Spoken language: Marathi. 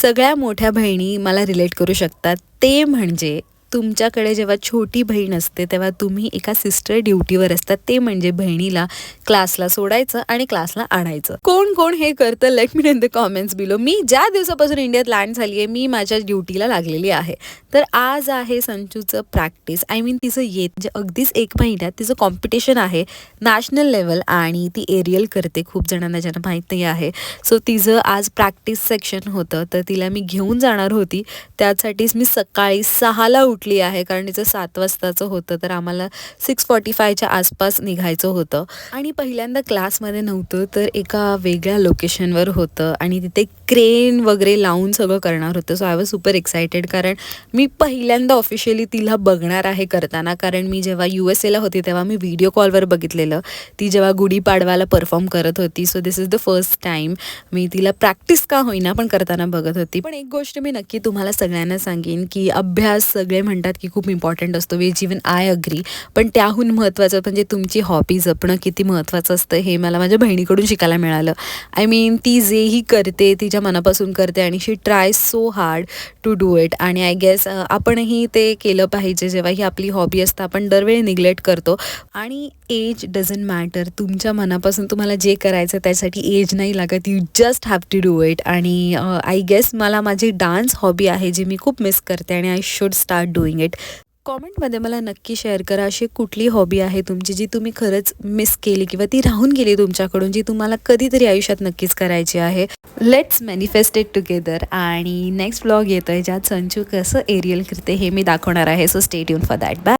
सगळ्या मोठ्या बहिणी मला रिलेट करू शकतात. ते म्हणजे तुमच्याकडे जेव्हा छोटी बहीण असते तेव्हा तुम्ही एका सिस्टर ड्युटीवर असतात. ते म्हणजे बहिणीला क्लासला सोडायचं आणि क्लासला आणायचं. कोण कोण हे करतं let me know in the comments below. मी ज्या दिवसापासून इंडियात लँड झाली आहे मी माझ्या ड्युटीला लागलेली आहे. तर आज आहे संचूचं प्रॅक्टिस. आय मीन तिचं म्हणजे अगदीच 1 महिन्यात तिचं कॉम्पिटिशन आहे नॅशनल लेवल आणि ती एरियल करते. खूप जणांना ज्यांना माहीत नाही आहे. सो तिचं आज प्रॅक्टिस सेक्शन होतं तर तिला मी घेऊन जाणार होती. त्यासाठीच मी सकाळी 6ला उठली आहे कारण तिचं 7 वाजताचं होतं तर आम्हाला 6:45च्या आसपास निघायचं होतं. आणि पहिल्यांदा क्लासमध्ये नव्हतं तर एका वेगळ्या लोकेशनवर होतं आणि तिथे क्रेन वगैरे लावून सगळं करणार होतं. So I was super excited कारण मी पहिल्यांदा ऑफिशियली तिला बघणार आहे करताना. कारण मी जेव्हा USA होती तेव्हा मी व्हिडिओ कॉलवर बघितलेलं ती जेव्हा गुढीपाडवाला परफॉर्म करत होती. So this is the first time मी तिला प्रॅक्टिस का होईना पण करताना बघत होती. पण एक गोष्ट मी नक्की तुम्हाला सगळ्यांना सांगेन की अभ्यास सगळे म्हणतात की खूप इम्पॉर्टंट असतो. Which even I agree. पण त्याहून महत्त्वाचं म्हणजे तुमची हॉबी जपणं किती महत्त्वाचं असतं हे मला माझ्या बहिणीकडून शिकायला मिळालं. आय मीन ती जेही करते तिच्या मनापासून करते आणि she try so hard to do it. आणि आय गेस आपणही ते केलं पाहिजे. जेव्हा ही आपली हॉबी असतं आपण दरवेळी निग्लेक्ट करतो. आणि एज डझंट मॅटर. तुमच्या मनापासून तुम्हाला जे करायचं त्यासाठी एज नाही लागत. You just have to do it. आणि आय गेस मला माझी डान्स हॉबी आहे जी मी खूप मिस करते आणि I should start doing it. कॉमेंटमध्ये मला नक्की शेअर करा अशी कुठली हॉबी आहे तुमची जी तुम्ही खरंच मिस केली किंवा ती राहून गेली तुमच्याकडून जी तुम्हाला कधीतरी आयुष्यात नक्कीच करायची आहे. Let's manifest it together. आणि नेक्स्ट ब्लॉग येतोय ज्यात संचू कसं एरियल करते हे मी दाखवणार आहे. So stay tune for that. Bye.